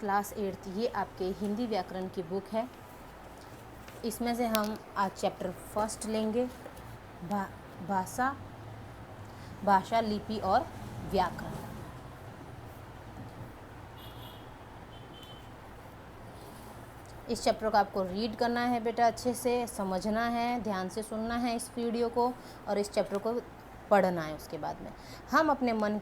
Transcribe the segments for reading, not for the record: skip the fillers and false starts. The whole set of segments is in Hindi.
क्लास 8th ये आपके हिंदी व्याकरण की बुक है। इसमें से हम आज चैप्टर फर्स्ट लेंगे, भाषा, भाषा, लिपि और व्याकरण। इस चैप्टर को आपको रीड करना है बेटा, अच्छे से समझना है, ध्यान से सुनना है इस वीडियो को और इस चैप्टर को पढ़ना है। उसके बाद में हम अपने मन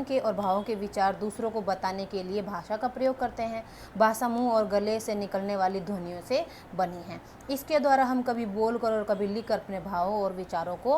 के और भावों के विचार दूसरों को बताने के लिए भाषा का प्रयोग करते हैं। भाषा मुंह और गले से निकलने वाली ध्वनियों से बनी है। इसके द्वारा हम कभी बोलकर और कभी लिखकर अपने भावों और विचारों का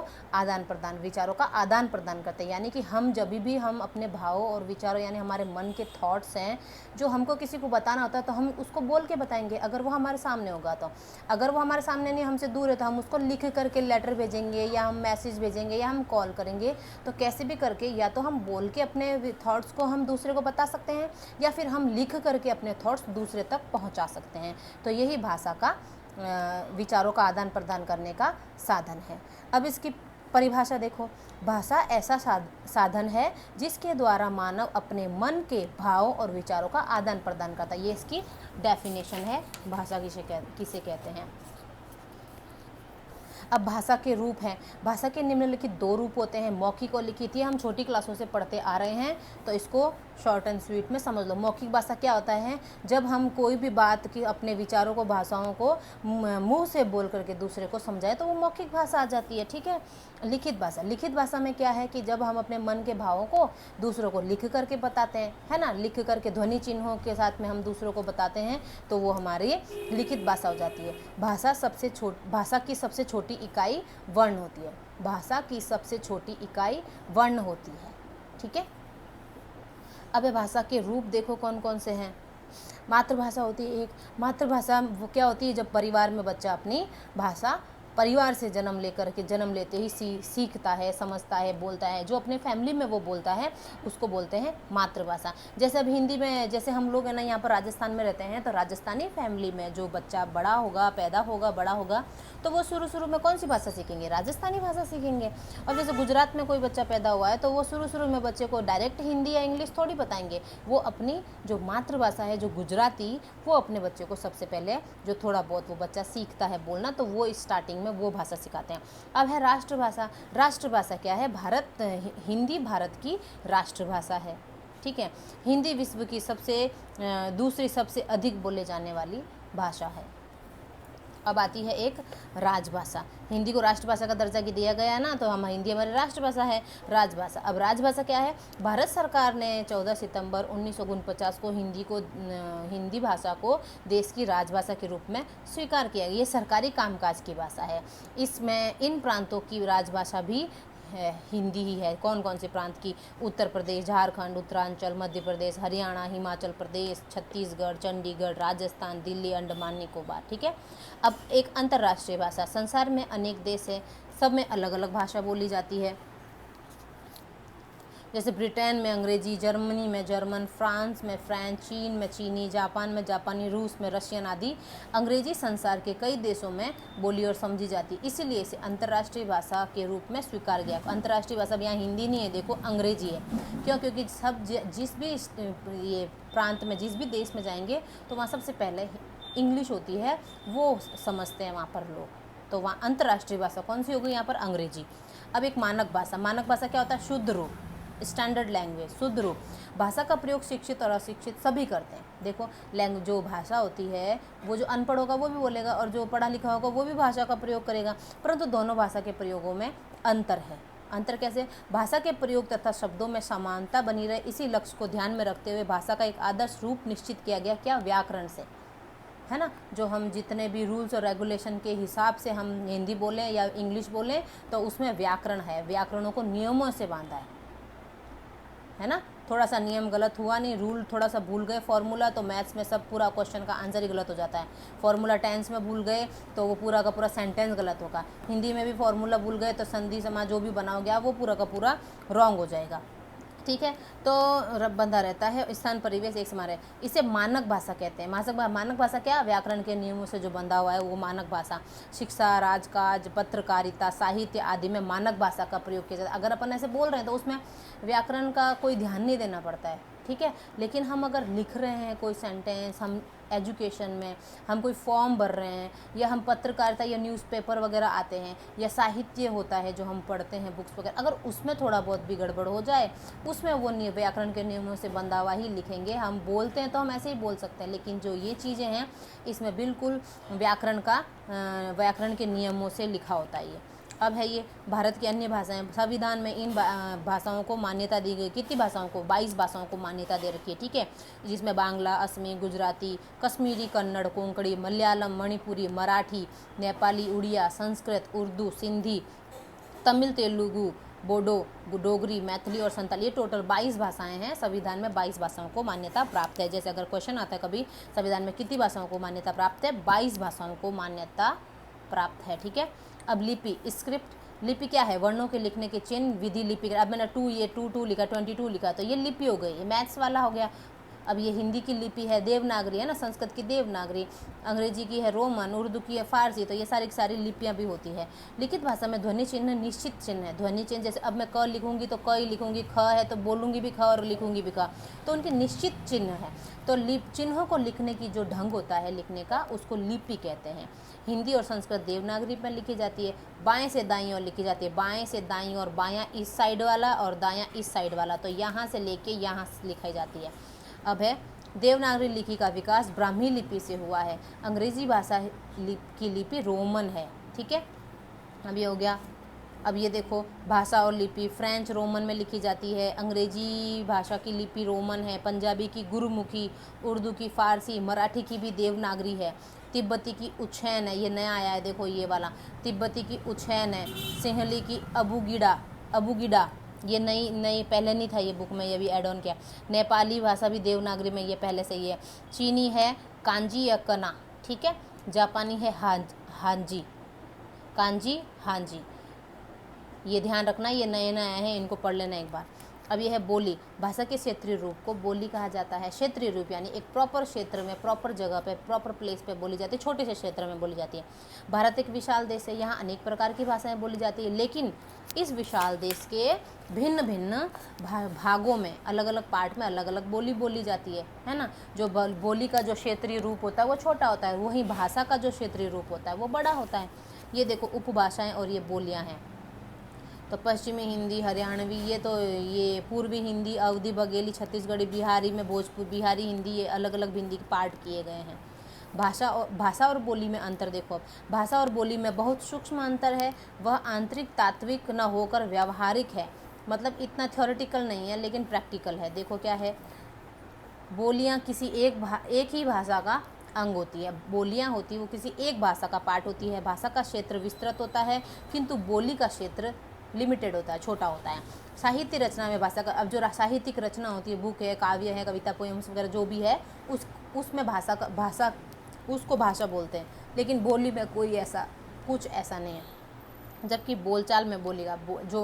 आदान प्रदान करते हैं। यानी कि हम जब भी हम अपने भावों और विचारों यानी हमारे मन के थॉट्स हैं जो हमको किसी को बताना होता है तो हम उसको बोल के बताएंगे, अगर वो हमारे सामने होगा तो। अगर वो हमारे सामने नहीं, हमसे दूर है, तो हम उसको लिख करके लेटर भेजेंगे या हम मैसेज भेजेंगे या हम कॉल करेंगे। तो कैसे भी करके या तो हम बोल के अपने थॉट्स को हम दूसरे को बता सकते हैं या फिर हम लिख करके अपने थॉट्स दूसरे तक पहुंचा सकते हैं। तो यही भाषा का विचारों का आदान प्रदान करने का साधन है। अब इसकी परिभाषा देखो, भाषा ऐसा साधन है जिसके द्वारा मानव अपने मन के भावों और विचारों का आदान प्रदान करता है। ये इसकी डेफिनेशन है, भाषा किसे कहते हैं। अब भाषा के रूप हैं। भाषा के निम्नलिखित 2 रूप होते हैं, मौखिक और लिखित। ये हम छोटी क्लासों से पढ़ते आ रहे हैं तो इसको शॉर्ट एंड स्वीट में समझ लो। मौखिक भाषा क्या होता है? जब हम कोई भी बात की अपने विचारों को, भाषाओं को मुंह से बोल करके दूसरे को समझाए तो वो मौखिक भाषा आ जाती है, ठीक है। लिखित भाषा में क्या है कि जब हम अपने मन के भावों को दूसरों को लिख करके बताते हैं, है ना, लिख करके ध्वनि चिन्हों के साथ में हम दूसरों को बताते हैं तो वो हमारी लिखित भाषा हो जाती है। भाषा की सबसे छोटी इकाई वर्ण होती है। भाषा की सबसे छोटी इकाई वर्ण होती है, ठीक है। अब ये भाषा के रूप देखो कौन कौन से हैं। मातृभाषा होती है एक। मातृभाषा वो क्या होती है? जब परिवार में बच्चा अपनी भाषा परिवार से जन्म लेते ही सीखता है, समझता है, बोलता है। जो अपने फैमिली में वो बोलता है उसको बोलते हैं मातृभाषा। जैसे अब हिंदी में, जैसे हम लोग है ना यहाँ पर राजस्थान में रहते हैं तो राजस्थानी फैमिली में जो बच्चा पैदा होगा, बड़ा होगा तो वो शुरू में कौन सी भाषा सीखेंगे? राजस्थानी भाषा सीखेंगे। और जैसे गुजरात में कोई बच्चा पैदा हुआ है तो वो शुरू में बच्चे को डायरेक्ट हिंदी या इंग्लिश थोड़ी बताएंगे। वो अपनी जो मातृभाषा है, जो गुजराती, वो अपने बच्चे को सबसे पहले जो थोड़ा बहुत वो बच्चा सीखता है बोलना तो वो स्टार्टिंग में वो भाषा सिखाते हैं। अब है राष्ट्रभाषा। राष्ट्रभाषा क्या है? हिंदी भारत की राष्ट्रभाषा है, ठीक है। हिंदी विश्व की दूसरी सबसे अधिक बोले जाने वाली भाषा है। अब आती है एक राजभाषा। हिंदी को राष्ट्रभाषा का दर्जा दिया गया है ना, तो हिंदी हमारी राष्ट्रभाषा है, राजभाषा। अब राजभाषा क्या है? भारत सरकार ने 14 सितंबर 1949 को हिंदी भाषा को देश की राजभाषा के रूप में स्वीकार किया गया। ये सरकारी कामकाज की भाषा है। इसमें इन प्रांतों की राजभाषा भी है, हिंदी ही है। कौन कौन से प्रांत की? उत्तर प्रदेश, झारखंड, उत्तरांचल, मध्य प्रदेश, हरियाणा, हिमाचल प्रदेश, छत्तीसगढ़, चंडीगढ़, राजस्थान, दिल्ली, अंडमान निकोबार, ठीक है। अब एक अंतर्राष्ट्रीय भाषा। संसार में अनेक देश है, सब में अलग अलग भाषा बोली जाती है। जैसे ब्रिटेन में अंग्रेजी, जर्मनी में जर्मन, फ्रांस में फ्रेंच, चीन में चीनी, जापान में जापानी, रूस में रशियन आदि। अंग्रेजी संसार के कई देशों में बोली और समझी जाती, इसीलिए इसे अंतर्राष्ट्रीय भाषा के रूप में स्वीकार गया। अंतर्राष्ट्रीय भाषा यहाँ हिंदी नहीं है, देखो अंग्रेजी है। क्यों? क्योंकि जिस भी ये प्रांत में, जिस भी देश में जाएंगे तो वहाँ सबसे पहले इंग्लिश होती है, वो समझते हैं वहाँ पर लोग। तो वहाँ अंतर्राष्ट्रीय भाषा कौन सी हो गई? यहाँ पर अंग्रेजी। अब एक मानक भाषा। मानक भाषा क्या होता है? शुद्ध रूप, स्टैंडर्ड लैंग्वेज, शुद्ध रूप। भाषा का प्रयोग शिक्षित और अशिक्षित सभी करते हैं। देखो जो भाषा होती है वो जो अनपढ़ होगा वो भी बोलेगा और जो पढ़ा लिखा होगा वो भी भाषा का प्रयोग करेगा, परंतु दोनों भाषा के प्रयोगों में अंतर है। अंतर कैसे? भाषा के प्रयोग तथा शब्दों में समानता बनी रहे, इसी लक्ष्य को ध्यान में रखते हुए भाषा का एक आदर्श रूप निश्चित किया गया। क्या? व्याकरण से, है ना। जो हम जितने भी रूल्स और रेगुलेशन के हिसाब से हम हिंदी बोलें या इंग्लिश बोलें तो उसमें व्याकरण है। व्याकरणों को नियमों से बांधा है ना। थोड़ा सा नियम गलत हुआ नहीं, रूल थोड़ा सा भूल गए, फॉर्मूला, तो मैथ्स में सब पूरा क्वेश्चन का आंसर ही गलत हो जाता है। फॉर्मूला टेंस में भूल गए तो वो पूरा का पूरा सेंटेंस गलत होगा। हिंदी में भी फॉर्मूला भूल गए तो संधि समास जो भी बनाओ गया वो पूरा का पूरा रॉन्ग हो जाएगा, ठीक है। तो बंधा रहता है, स्थान परिवेश एक समान है। इसे मानक भाषा कहते हैं। मानक भाषा क्या? व्याकरण के नियमों से जो बंधा हुआ है वो मानक भाषा। शिक्षा, राजकाज, पत्रकारिता, साहित्य आदि में मानक भाषा का प्रयोग किया जाता है। अगर अपन ऐसे बोल रहे हैं तो उसमें व्याकरण का कोई ध्यान नहीं देना पड़ता है, ठीक है। लेकिन हम अगर लिख रहे हैं कोई सेंटेंस, हम एजुकेशन में हम कोई फॉर्म भर रहे हैं, या हम पत्रकारिता या न्यूज़पेपर वगैरह आते हैं, या साहित्य होता है जो हम पढ़ते हैं बुक्स वगैरह, अगर उसमें थोड़ा बहुत भी गड़बड़ हो जाए, उसमें वो व्याकरण के नियमों से बंधा हुआ ही लिखेंगे। हम बोलते हैं तो हम ऐसे ही बोल सकते हैं, लेकिन जो ये चीज़ें हैं इसमें बिल्कुल व्याकरण के नियमों से लिखा होता है ये। अब है ये भारत की अन्य भाषाएं। संविधान में इन भाषाओं को मान्यता दी गई। कितनी भाषाओं को? 22 भाषाओं को मान्यता दे रखी है, ठीक है, जिसमें बांग्ला, असमी, गुजराती, कश्मीरी, कन्नड़, कोंकणी, मलयालम, मणिपुरी, मराठी, नेपाली, उड़िया, संस्कृत, उर्दू, सिंधी, तमिल, तेलुगु, बोडो, डोगरी, मैथिली और संताली, ये टोटल 22 भाषाएं हैं। संविधान में 22 भाषाओं को मान्यता प्राप्त है। जैसे अगर क्वेश्चन आता है कभी, संविधान में कितनी भाषाओं को मान्यता प्राप्त है? 22 भाषाओं को मान्यता प्राप्त है, ठीक है। अब लिपि, स्क्रिप्ट। लिपि क्या है? वर्णों के लिखने के चिन्ह, विधि लिपि। अब मैंने 2 लिखा, 22 लिखा, तो ये लिपि हो गई, ये मैथ्स वाला हो गया। अब ये हिंदी की लिपि है देवनागरी, है ना, संस्कृत की देवनागरी, अंग्रेजी की है रोमन, उर्दू की है फारसी, तो ये सारी की सारी लिपियाँ भी होती है। लिखित भाषा में ध्वनि चिन्ह निश्चित चिन्ह है। ध्वनि चिन्ह जैसे अब मैं क लिखूंगी तो क ही लिखूंगी, ख है तो बोलूंगी भी ख और लिखूंगी भी ख, तो उनके निश्चित चिन्ह है। तो चिन्हों को लिखने की जो ढंग होता है लिखने का, उसको लिपि कहते हैं। हिंदी और संस्कृत देवनागरी में लिखी जाती है। बाएं से दाईं ओर लिखी जाती है। बाएं से दाईं और बायां इस साइड वाला और दायां इस साइड वाला, तो यहाँ से लेके यहाँ से लिखाई जाती है। अब है देवनागरी लिपि का विकास ब्राह्मी लिपि से हुआ है। अंग्रेजी भाषा की लिपि रोमन है, ठीक है। अब ये हो गया। अब ये देखो, भाषा और लिपि, फ्रेंच रोमन में लिखी जाती है, अंग्रेजी भाषा की लिपि रोमन है, पंजाबी की गुरुमुखी, उर्दू की फारसी, मराठी की भी देवनागरी है, तिब्बती की उच्छैन है, ये नया आया है देखो ये वाला, तिब्बती की उच्छैन है, सिंहली की अबुगिडा, ये नई पहले नहीं था ये बुक में, ये भी एड ऑन किया। नेपाली भाषा भी देवनागरी में, ये पहले से ही है। चीनी है कांजी या कना, ठीक है। जापानी है हांजी, कांजी हांजी, ये ध्यान रखना, ये नए नए हैं, इनको पढ़ लेना एक बार। अब ये है बोली। भाषा के क्षेत्रीय रूप को बोली कहा जाता है। क्षेत्रीय रूप यानी एक प्रॉपर क्षेत्र में, प्रॉपर जगह पे, प्रॉपर प्लेस पे बोली जाती है, छोटे से क्षेत्र में बोली जाती है। भारत एक विशाल देश है, यहाँ अनेक प्रकार की भाषाएं बोली जाती है, लेकिन इस विशाल देश के भिन्न भिन्न भागों में, अलग अलग पार्ट में अलग अलग बोली बोली जाती है ना। जो बोली का जो क्षेत्रीय रूप होता है वो छोटा होता है, वहीं भाषा का जो क्षेत्रीय रूप होता है वो बड़ा होता है। ये देखो उपभाषाएं और ये बोलियाँ हैं। तो पश्चिमी हिंदी, हरियाणवी, ये पूर्वी हिंदी, अवधी, बघेली, बिहारी में भोजपुर, बिहारी हिंदी, ये अलग अलग हिंदी के पार्ट किए गए हैं। भाषा और बोली में अंतर देखो। अब भाषा और बोली में बहुत सूक्ष्म अंतर है। वह आंतरिक तात्विक न होकर व्यावहारिक है, मतलब इतना थ्योरेटिकल नहीं है लेकिन प्रैक्टिकल है। देखो क्या है, बोलियां किसी एक ही भाषा का अंग होती है। बोलियां होती वो किसी एक भाषा का पार्ट होती है। भाषा का क्षेत्र विस्तृत होता है किंतु बोली का क्षेत्र लिमिटेड होता है, छोटा होता है। साहित्य रचना में भाषा का, अब जो साहित्यिक रचना होती है, बुक है, काव्य है, कविता, पोएम्स वगैरह जो भी है, उसमें उसको भाषा बोलते हैं। लेकिन बोली में कुछ ऐसा नहीं है। जबकि बोलचाल में बोली का जो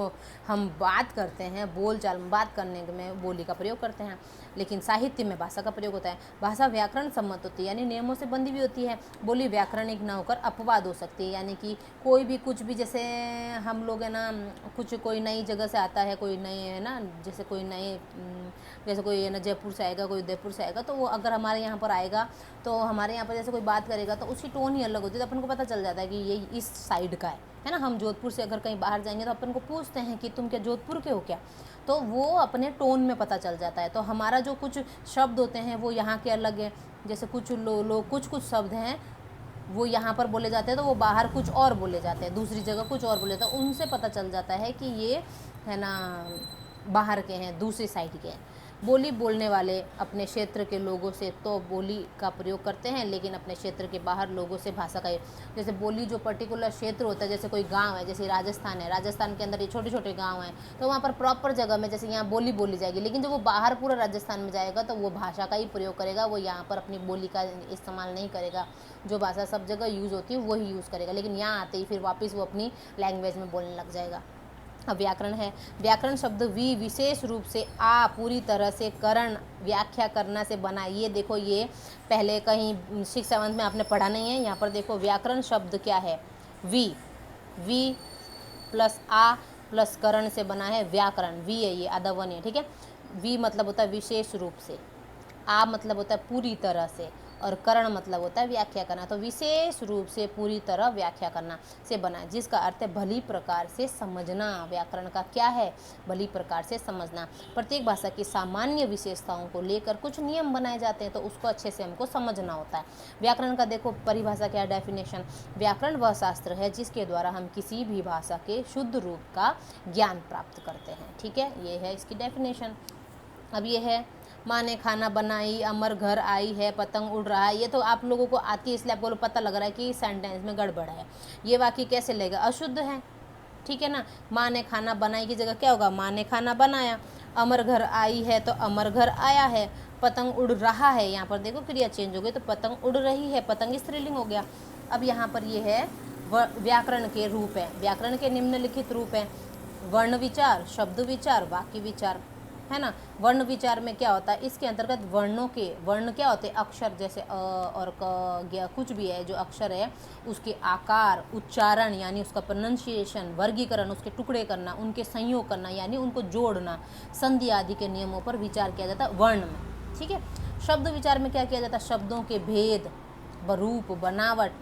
हम बात करते हैं, बोलचाल में बात करने में बोली का प्रयोग करते हैं, लेकिन साहित्य में भाषा का प्रयोग होता है। भाषा व्याकरण सम्मत होती है, यानी नियमों से बंधी भी होती है। बोली व्याकरणिक न होकर अपवाद हो सकती है, यानी कि कोई भी कुछ भी, जैसे हम लोग है ना, कोई नई जगह से आता है, कोई नए है ना, जैसे कोई है ना जयपुर से आएगा, कोई उदयपुर से आएगा, तो वो अगर हमारे यहाँ पर आएगा तो हमारे यहाँ पर जैसे कोई बात करेगा तो उसकी टोन ही अलग होती है, तो अपन को पता चल जाता है कि ये इस साइड का है ना। हम जोधपुर से अगर कहीं बाहर जाएंगे तो अपन को पूछते हैं कि तुम क्या जोधपुर के हो क्या, तो वो अपने टोन में पता चल जाता है। तो हमारा जो कुछ शब्द होते हैं वो यहाँ के अलग है, जैसे कुछ कुछ शब्द हैं वो यहाँ पर बोले जाते हैं तो वो बाहर कुछ और बोले जाते हैं, दूसरी जगह कुछ और बोले जाते हैं, उनसे पता चल जाता है कि ये है ना बाहर के हैं, दूसरी साइड के हैं। बोली बोलने वाले अपने क्षेत्र के लोगों से तो बोली का प्रयोग करते हैं, लेकिन अपने क्षेत्र के बाहर लोगों से भाषा का, जैसे बोली जो पर्टिकुलर क्षेत्र होता है, जैसे कोई गांव है, जैसे राजस्थान है, राजस्थान के अंदर ये छोटे छोटे गांव हैं, तो वहाँ पर प्रॉपर जगह में जैसे यहाँ बोली बोली जाएगी, लेकिन जब वो बाहर पूरा राजस्थान में जाएगा तो वो भाषा का ही प्रयोग करेगा, वो यहाँ पर अपनी बोली का इस्तेमाल नहीं करेगा। जो भाषा सब जगह यूज़ होती है वही यूज़ करेगा, लेकिन यहाँ आते ही फिर वापस वो अपनी लैंग्वेज में बोलने लग जाएगा। अब व्याकरण है। व्याकरण शब्द विशेष रूप से पूरी तरह से करण, व्याख्या करना से बना। ये देखो, ये पहले कहीं 6-7 में आपने पढ़ा नहीं है। यहाँ पर देखो व्याकरण शब्द क्या है, वी प्लस आ प्लस करण से बना है व्याकरण। वी है ये, आधा वन है, ठीक है। वी मतलब होता है विशेष रूप से, आ मतलब होता है पूरी तरह से, और करण मतलब होता है व्याख्या करना। तो विशेष रूप से, पूरी तरह व्याख्या करना से बना है, जिसका अर्थ है भली प्रकार से समझना। व्याकरण का क्या है? भली प्रकार से समझना। प्रत्येक भाषा की सामान्य विशेषताओं को लेकर कुछ नियम बनाए जाते हैं, तो उसको अच्छे से हमको समझना होता है। व्याकरण का देखो परिभाषा क्या है, डेफिनेशन। व्याकरण वह शास्त्र है जिसके द्वारा हम किसी भी भाषा के शुद्ध रूप का ज्ञान प्राप्त करते हैं। ठीक है, ये है इसकी डेफिनेशन। अब ये है, माँ ने खाना बनाई, अमर घर आई है, पतंग उड़ रहा है। ये तो आप लोगों को आती है, इसलिए आपको पता लग रहा है कि सेंटेंस में गड़बड़ है। ये वाक्य कैसे लेगा? अशुद्ध है, ठीक है ना। माँ ने खाना बनाई की जगह क्या होगा? माँ ने खाना बनाया। अमर घर आई है तो अमर घर आया है। पतंग उड़ रहा है, यहाँ पर देखो क्रिया चेंज हो गई, तो पतंग उड़ रही है, पतंग स्त्रीलिंग हो गया। अब यहाँ पर ये है व्याकरण के रूप है। व्याकरण के निम्नलिखित रूप है: वर्ण विचार, शब्द विचार, वाक्य विचार, है ना। वर्ण विचार में क्या होता है? इसके अंतर्गत वर्णों के, वर्ण क्या होते हैं? अक्षर, जैसे अ और क, ग, कुछ भी है जो अक्षर है, उसके आकार, उच्चारण यानी उसका प्रोनाउंसिएशन, वर्गीकरण, उसके टुकड़े करना, उनके संयोग करना यानी उनको जोड़ना, संधि आदि के नियमों पर विचार किया जाता है वर्ण में। ठीक है। शब्द विचार में क्या किया जाता है? शब्दों के भेद, रूप, बनावट,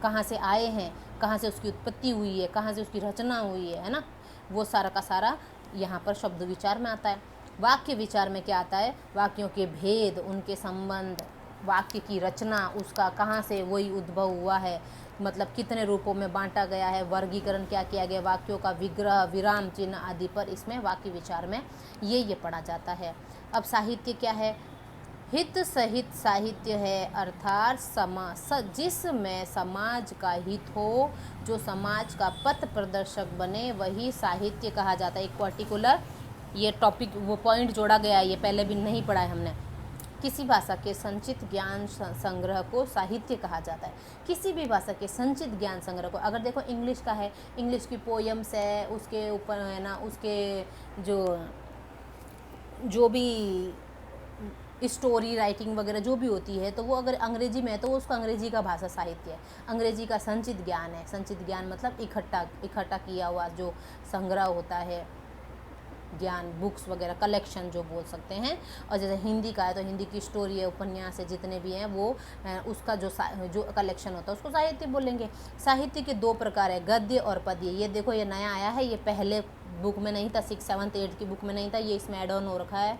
कहाँ से आए हैं, कहाँ से उसकी उत्पत्ति हुई है, कहाँ से उसकी रचना हुई है ना, वो सारा का सारा यहाँ पर शब्द विचार में आता है। वाक्य विचार में क्या आता है? वाक्यों के भेद, उनके संबंध, वाक्य की रचना, उसका कहाँ से वही उद्भव हुआ है, मतलब कितने रूपों में बांटा गया है, वर्गीकरण क्या किया गया, वाक्यों का विग्रह, विराम चिन्ह आदि पर इसमें वाक्य विचार में ये पढ़ा जाता है। अब साहित्य क्या है? हित सहित साहित्य है, अर्थात जिसमें समाज का हित हो, जो समाज का पथ प्रदर्शक बने, वही साहित्य कहा जाता है। एक पर्टिकुलर ये टॉपिक, वो पॉइंट जोड़ा गया है, ये पहले भी नहीं पढ़ा है हमने। किसी भाषा के संचित ज्ञान संग्रह को साहित्य कहा जाता है। किसी भी भाषा के संचित ज्ञान संग्रह को, अगर देखो इंग्लिश का है, इंग्लिश की पोयम्स है, उसके ऊपर है ना, उसके जो भी स्टोरी राइटिंग वगैरह जो भी होती है, तो वो अगर अंग्रेजी में है तो वो उसका अंग्रेजी का भाषा साहित्य है। अंग्रेजी का संचित ज्ञान है। संचित ज्ञान मतलब इकट्ठा किया हुआ जो संग्रह होता है ज्ञान, बुक्स वगैरह, कलेक्शन जो बोल सकते हैं। और जैसे हिंदी का है तो हिंदी की स्टोरी है, उपन्यास है, जितने भी हैं वो उसका जो कलेक्शन होता है उसको साहित्य बोलेंगे। साहित्य के दो प्रकार है, गद्य और पद्य। ये देखो ये नया आया है, ये पहले बुक में नहीं था, 6th 7th 8th की बुक में नहीं था, ये इसमें ऐड ऑन हो रखा है।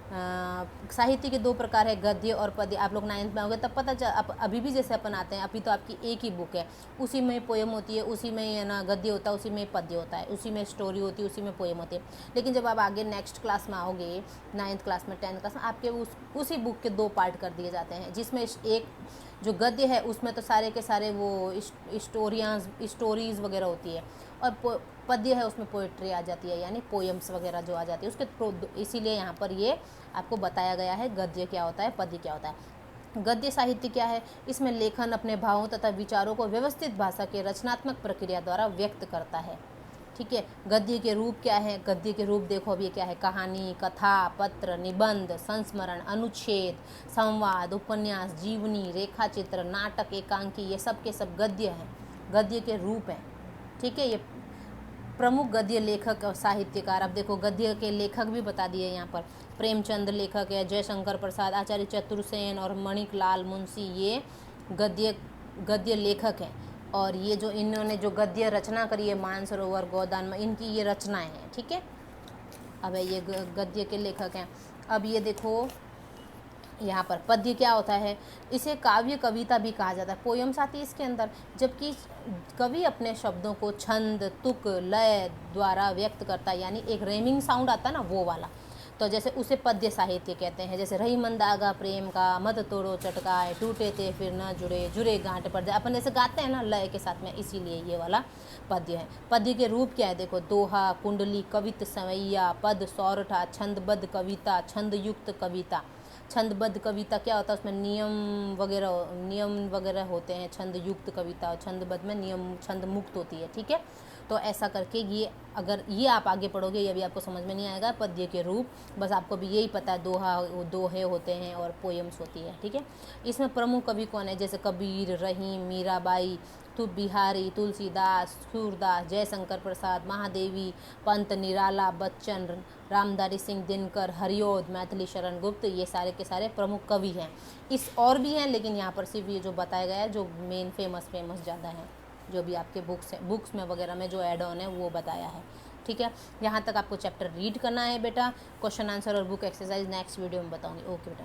साहित्य के दो प्रकार है, गद्य और पद्य। आप लोग 9th में आओगे तब पता चल, अभी भी जैसे अपन आते हैं, अभी तो आपकी एक ही बुक है, उसी में पोएम होती है, उसी में है ना गद्य होता है, उसी में पद्य होता है, उसी में स्टोरी होती है, उसी में पोएम होती है। लेकिन जब आप आगे नेक्स्ट क्लास में आओगे, 9th क्लास में, 10th क्लास में, आपके उसी बुक के 2 पार्ट कर दिए जाते हैं, जिसमें एक जो गद्य है उसमें तो सारे के सारे वो स्टोरीज वगैरह होती है, और पद्य है उसमें पोइट्री आ जाती है, यानी पोएम्स वगैरह जो आ जाती है उसके। इसीलिए यहाँ पर ये आपको बताया गया है गद्य क्या होता है, पद्य क्या होता है। गद्य साहित्य क्या है? इसमें लेखन अपने भावों तथा विचारों को व्यवस्थित भाषा के रचनात्मक प्रक्रिया द्वारा व्यक्त करता है। ठीक है। गद्य के रूप क्या है? गद्य के रूप देखो अभी क्या है, कहानी, कथा, पत्र, निबंध, संस्मरण, अनुच्छेद, संवाद, उपन्यास, जीवनी, रेखाचित्र, नाटक, एकांकी, ये सब के सब गद्य हैं, गद्य के रूप हैं। ठीक है। ये प्रमुख गद्य लेखक और साहित्यकार। अब देखो गद्य के लेखक भी बता दिए यहाँ पर, प्रेमचंद लेखक है, जयशंकर प्रसाद, आचार्य चतुर्सेन और मणिक लाल मुंशी, ये गद्य लेखक हैं। और ये जो इन्होंने जो गद्य रचना करी है, मानसरोवर, गोदान में, इनकी ये रचनाएं हैं। ठीक है। अब ये गद्य के लेखक हैं। अब ये देखो यहाँ पर पद्य क्या होता है? इसे काव्य कविता भी कहा जाता है, पोयम्स आती है इसके अंदर। जबकि कवि अपने शब्दों को छंद, तुक, लय द्वारा व्यक्त करता है, यानी एक रेमिंग साउंड आता है ना, वो वाला, तो जैसे उसे पद्य साहित्य कहते हैं। जैसे रही मन दागा प्रेम का, मत तोड़ो चटकाए, टूटे थे फिर न जुड़े, जुड़े गांठ पड़ जाए, अपन जैसे गाते हैं ना लय के साथ में, इसीलिए ये वाला पद्य है। पद्य के रूप क्या है? देखो दोहा, कुंडली, कवित, सवैया, पद, सौरठा, छंदबद्ध कविता, छंदयुक्त कविता। छंदबद्ध कविता क्या होता है? उसमें नियम वगैरह होते हैं। छंदयुक्त कविता और छंदबद्ध में नियम, छंद मुक्त होती है। ठीक है। तो ऐसा करके ये, अगर ये आप आगे पढ़ोगे ये भी आपको समझ में नहीं आएगा पद्य के रूप, बस आपको भी यही पता है दोहे होते हैं और पोएम्स होती है। ठीक है। इसमें प्रमुख कवि कौन है? जैसे कबीर, रहीम, मीराबाई, तो बिहारी, तुलसीदास, सूरदास, जयशंकर प्रसाद, महादेवी, पंत, निराला, बच्चन, रामधारी सिंह दिनकर, हरिओद, मैथिली शरण गुप्त, ये सारे के सारे प्रमुख कवि हैं। इस और भी हैं, लेकिन यहाँ पर सिर्फ ये जो बताया गया है, जो मेन फेमस ज़्यादा हैं, जो भी आपके बुक्स में वगैरह में जो ऐड ऑन है वो बताया है। ठीक है, यहाँ तक आपको चैप्टर रीड करना है बेटा। क्वेश्चन आंसर और बुक एक्सरसाइज नेक्स्ट वीडियो में बताऊँगी। ओके बेटा।